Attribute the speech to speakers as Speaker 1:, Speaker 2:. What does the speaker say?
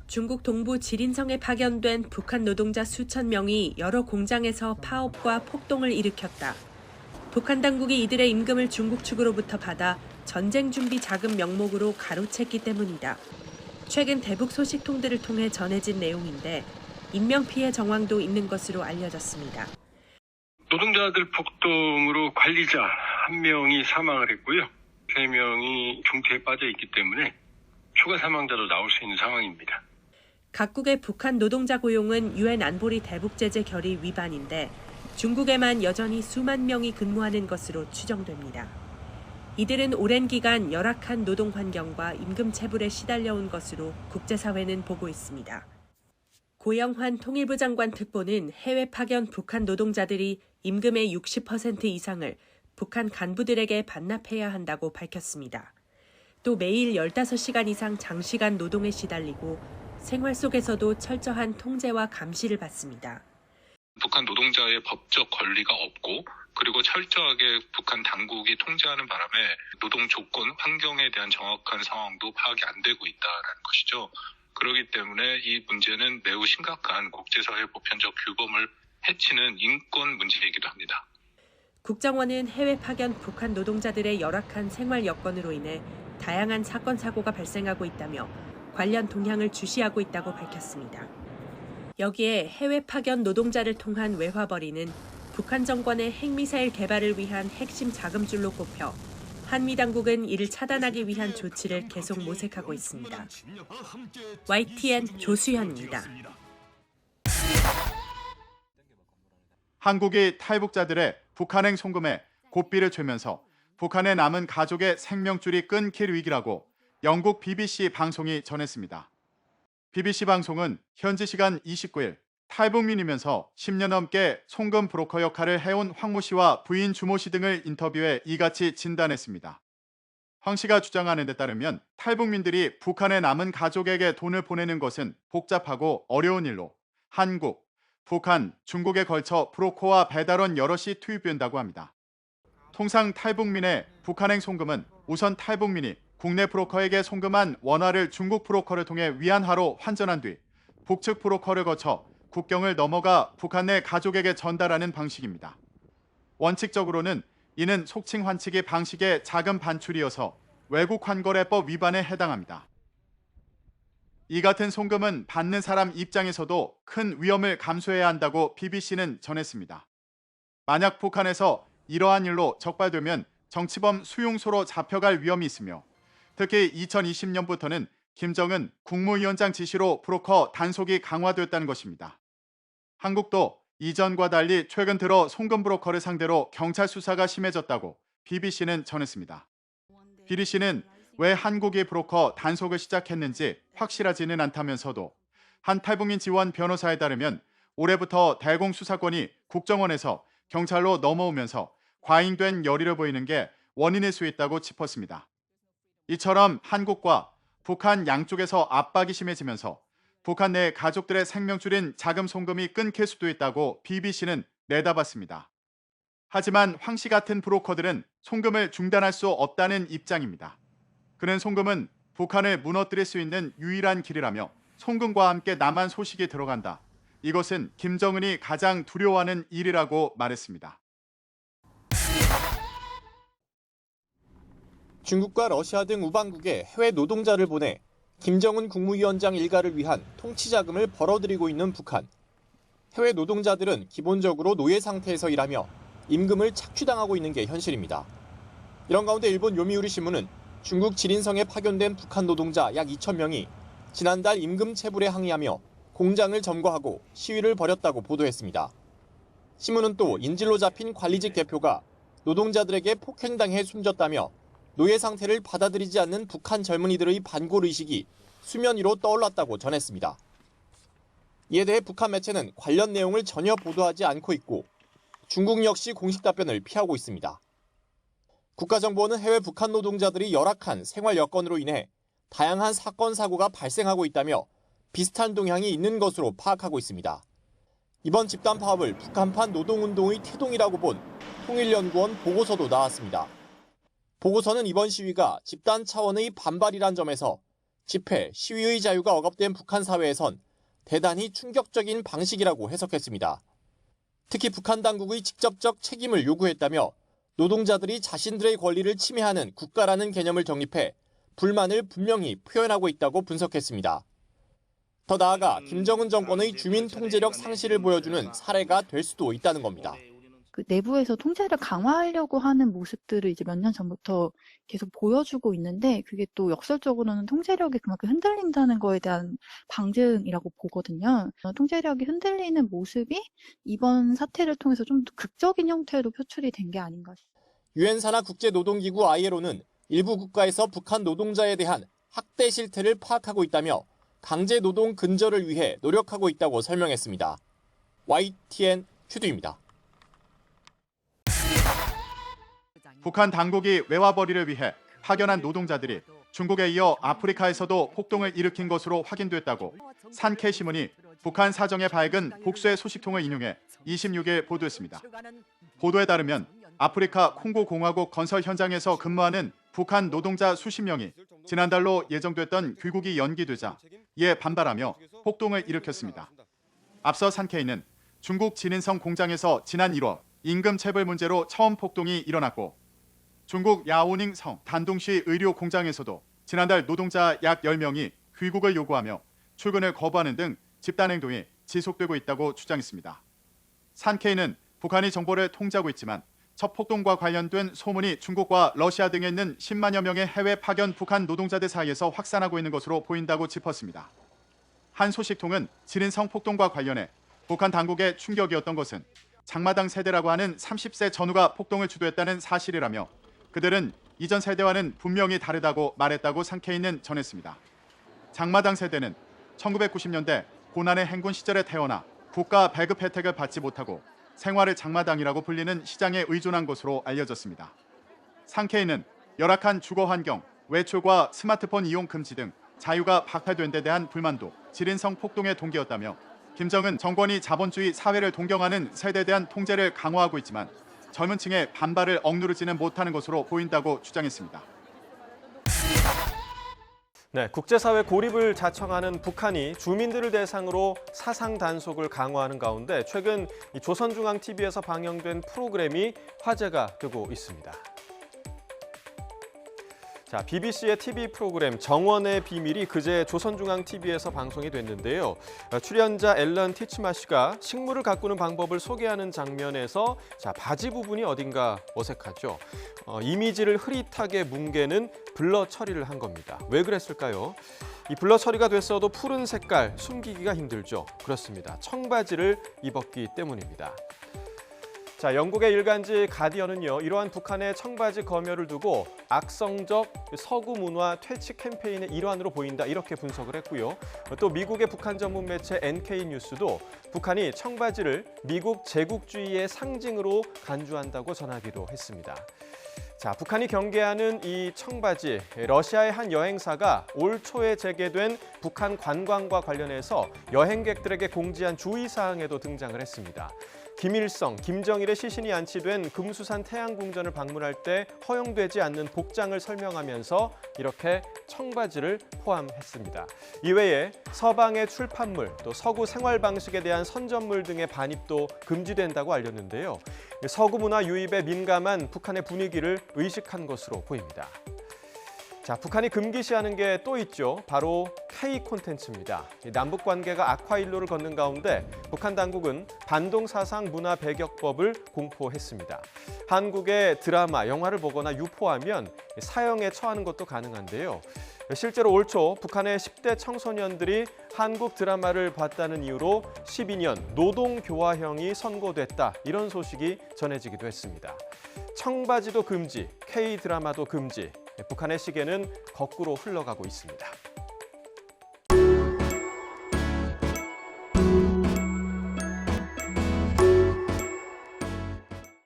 Speaker 1: 중국 동부 지린성에 파견된 북한 노동자 수천 명이 여러 공장에서 파업과 폭동을 일으켰다. 북한 당국이 이들의 임금을 중국 측으로부터 받아 전쟁 준비 자금 명목으로 가로챘기 때문이다. 최근 대북 소식통들을 통해 전해진 내용인데 인명 피해 정황도 있는 것으로 알려졌습니다.
Speaker 2: 노동자들 폭동으로 관리자 1명이 사망을 했고요. 3명이 중태에 빠져 있기 때문에 추가 사망자도 나올 수 있는 상황입니다.
Speaker 1: 각국의 북한 노동자 고용은 유엔 안보리 대북제재 결의 위반인데 중국에만 여전히 수만 명이 근무하는 것으로 추정됩니다. 이들은 오랜 기간 열악한 노동 환경과 임금 체불에 시달려온 것으로 국제사회는 보고 있습니다. 고영환 통일부 장관 특보는 해외 파견 북한 노동자들이 임금의 60% 이상을 북한 간부들에게 반납해야 한다고 밝혔습니다. 또 매일 15시간 이상 장시간 노동에 시달리고 생활 속에서도 철저한 통제와 감시를 받습니다.
Speaker 3: 북한 노동자의 법적 권리가 없고 그리고 철저하게 북한 당국이 통제하는 바람에 노동 조건, 환경에 대한 정확한 상황도 파악이 안 되고 있다는 것이죠. 그렇기 때문에 이 문제는 매우 심각한 국제사회 보편적 규범을 해치는 인권 문제이기도 합니다.
Speaker 1: 국정원은 해외 파견 북한 노동자들의 열악한 생활 여건으로 인해 다양한 사건, 사고가 발생하고 있다며 관련 동향을 주시하고 있다고 밝혔습니다. 여기에 해외 파견 노동자를 통한 외화벌이는 북한 정권의 핵미사일 개발을 위한 핵심 자금줄로 꼽혀 한미 당국은 이를 차단하기 위한 조치를 계속 모색하고 있습니다. YTN 조수현입니다.
Speaker 4: 한국이 탈북자들의 북한행 송금에 고삐를 죄면서 북한에 남은 가족의 생명줄이 끊길 위기라고 영국 BBC 방송이 전했습니다. BBC 방송은 현지 시간 29일 탈북민이면서 10년 넘게 송금 브로커 역할을 해온 황모 씨와 부인 주모 씨 등을 인터뷰해 이같이 진단했습니다. 황 씨가 주장하는 데 따르면 탈북민들이 북한에 남은 가족에게 돈을 보내는 것은 복잡하고 어려운 일로 한국, 북한, 중국에 걸쳐 브로커와 배달원 여럿이 투입된다고 합니다. 통상 탈북민의 북한행 송금은 우선 탈북민이 국내 브로커에게 송금한 원화를 중국 브로커를 통해 위안화로 환전한 뒤 북측 브로커를 거쳐 국경을 넘어가 북한 내 가족에게 전달하는 방식입니다. 원칙적으로는 이는 속칭 환치기 방식의 자금 반출이어서 외국 환거래법 위반에 해당합니다. 이 같은 송금은 받는 사람 입장에서도 큰 위험을 감수해야 한다고 BBC는 전했습니다. 만약 북한에서 이러한 일로 적발되면 정치범 수용소로 잡혀갈 위험이 있으며 특히 2020년부터는 김정은 국무위원장 지시로 브로커 단속이 강화됐다는 것입니다. 한국도 이전과 달리 최근 들어 송금 브로커를 상대로 경찰 수사가 심해졌다고 BBC는 전했습니다. BBC는 왜 한국이 브로커 단속을 시작했는지 확실하지는 않다면서도 한 탈북민 지원 변호사에 따르면 올해부터 대공 수사권이 국정원에서 경찰로 넘어오면서 과잉된 열의를 보이는 게 원인일 수 있다고 짚었습니다. 이처럼 한국과 북한 양쪽에서 압박이 심해지면서 북한 내 가족들의 생명줄인 자금 송금이 끊길 수도 있다고 BBC는 내다봤습니다. 하지만 황 씨 같은 브로커들은 송금을 중단할 수 없다는 입장입니다. 그는 송금은 북한을 무너뜨릴 수 있는 유일한 길이라며 송금과 함께 남한 소식이 들어간다. 이것은 김정은이 가장 두려워하는 일이라고 말했습니다.
Speaker 5: 중국과 러시아 등 우방국에 해외 노동자를 보내 김정은 국무위원장 일가를 위한 통치 자금을 벌어들이고 있는 북한. 해외 노동자들은 기본적으로 노예 상태에서 일하며 임금을 착취당하고 있는 게 현실입니다. 이런 가운데 일본 요미우리 신문은 중국 지린성에 파견된 북한 노동자 약 2,000명이 지난달 임금 체불에 항의하며 공장을 점거하고 시위를 벌였다고 보도했습니다. 신문은 또 인질로 잡힌 관리직 대표가 노동자들에게 폭행당해 숨졌다며 노예 상태를 받아들이지 않는 북한 젊은이들의 반골의식이 수면 위로 떠올랐다고 전했습니다. 이에 대해 북한 매체는 관련 내용을 전혀 보도하지 않고 있고 중국 역시 공식 답변을 피하고 있습니다. 국가정보원은 해외 북한 노동자들이 열악한 생활 여건으로 인해 다양한 사건, 사고가 발생하고 있다며 비슷한 동향이 있는 것으로 파악하고 있습니다. 이번 집단 파업을 북한판 노동운동의 태동이라고 본 통일연구원 보고서도 나왔습니다. 보고서는 이번 시위가 집단 차원의 반발이란 점에서 집회, 시위의 자유가 억압된 북한 사회에선 대단히 충격적인 방식이라고 해석했습니다. 특히 북한 당국의 직접적 책임을 요구했다며 노동자들이 자신들의 권리를 침해하는 국가라는 개념을 정립해 불만을 분명히 표현하고 있다고 분석했습니다. 더 나아가 김정은 정권의 주민 통제력 상실을 보여주는 사례가 될 수도 있다는 겁니다.
Speaker 6: 그 내부에서 통제를 강화하려고 하는 모습들을 이제 몇 년 전부터 계속 보여주고 있는데 그게 또 역설적으로는 통제력이 그만큼 흔들린다는 거에 대한 방증이라고 보거든요. 통제력이 흔들리는 모습이 이번 사태를 통해서 좀 더 극적인 형태로 표출이 된 게 아닌가 싶습니다.
Speaker 5: 유엔 산하 국제노동기구 ILO는 일부 국가에서 북한 노동자에 대한 학대 실태를 파악하고 있다며 강제 노동 근절을 위해 노력하고 있다고 설명했습니다. YTN 큐두입니다.
Speaker 4: 북한 당국이 외화벌이를 위해 파견한 노동자들이 중국에 이어 아프리카에서도 폭동을 일으킨 것으로 확인됐다고 산케이 신문이 북한 사정의 밝은 복수의 소식통을 인용해 26일 보도했습니다. 보도에 따르면 아프리카 콩고 공화국 건설 현장에서 근무하는 북한 노동자 수십 명이 지난달로 예정됐던 귀국이 연기되자 이에 반발하며 폭동을 일으켰습니다. 앞서 산케이는 중국 진인성 공장에서 지난 1월 임금 체불 문제로 처음 폭동이 일어났고 중국 야오닝 성 단동시 의료 공장에서도 지난달 노동자 약 10명이 귀국을 요구하며 출근을 거부하는 등 집단 행동이 지속되고 있다고 주장했습니다. 산케이는 북한이 정보를 통제하고 있지만 첫 폭동과 관련된 소문이 중국과 러시아 등에 있는 10만여 명의 해외 파견 북한 노동자들 사이에서 확산하고 있는 것으로 보인다고 짚었습니다. 한 소식통은 진인성 폭동과 관련해 북한 당국의 충격이었던 것은 장마당 세대라고 하는 30세 전후가 폭동을 주도했다는 사실이라며 그들은 이전 세대와는 분명히 다르다고 말했다고 산케이는 전했습니다. 장마당 세대는 1990년대 고난의 행군 시절에 태어나 국가 배급 혜택을 받지 못하고 생활을 장마당이라고 불리는 시장에 의존한 것으로 알려졌습니다. 산케이는 열악한 주거 환경, 외출과 스마트폰 이용 금지 등 자유가 박탈된 데 대한 불만도 진인성 폭동의 동기였다며 김정은 정권이 자본주의 사회를 동경하는 세대에 대한 통제를 강화하고 있지만 젊은 층의 반발을 억누르지는 못하는 것으로 보인다고 주장했습니다.
Speaker 7: 네, 국제사회 고립을 자청하는 북한이 주민들을 대상으로 사상 단속을 강화하는 가운데 최근 조선중앙TV에서 방영된 프로그램이 화제가 되고 있습니다. 자, BBC의 TV 프로그램 정원의 비밀이 그제 조선중앙TV에서 방송이 됐는데요. 출연자 앨런 티츠마 씨가 식물을 가꾸는 방법을 소개하는 장면에서 바지 부분이 어딘가 어색하죠. 이미지를 흐릿하게 뭉개는 블러 처리를 한 겁니다. 왜 그랬을까요? 이 블러 처리가 됐어도 푸른 색깔 숨기기가 힘들죠. 그렇습니다. 청바지를 입었기 때문입니다. 자, 영국의 일간지 가디언은요, 이러한 북한의 청바지 검열을 두고 악성적 서구 문화 퇴치 캠페인의 일환으로 보인다 이렇게 분석을 했고요. 또 미국의 북한 전문 매체 NK뉴스도 북한이 청바지를 미국 제국주의의 상징으로 간주한다고 전하기도 했습니다. 자, 북한이 경계하는 이 청바지, 러시아의 한 여행사가 올 초에 재개된 북한 관광과 관련해서 여행객들에게 공지한 주의사항에도 등장을 했습니다. 김일성, 김정일의 시신이 안치된 금수산 태양궁전을 방문할 때 허용되지 않는 복장을 설명하면서 이렇게 청바지를 포함했습니다. 이외에 서방의 출판물, 또 서구 생활 방식에 대한 선전물 등의 반입도 금지된다고 알렸는데요. 서구 문화 유입에 민감한 북한의 분위기를 의식한 것으로 보입니다. 자, 북한이 금기시하는 게 또 있죠. 바로 K 콘텐츠입니다. 남북 관계가 악화일로를 걷는 가운데 북한 당국은 반동사상 문화 배격법을 공포했습니다. 한국의 드라마, 영화를 보거나 유포하면 사형에 처하는 것도 가능한데요. 실제로 올 초 북한의 10대 청소년들이 한국 드라마를 봤다는 이유로 12년 노동교화형이 선고됐다. 이런 소식이 전해지기도 했습니다. 청바지도 금지, K 드라마도 금지. 북한의 시계는 거꾸로 흘러가고 있습니다.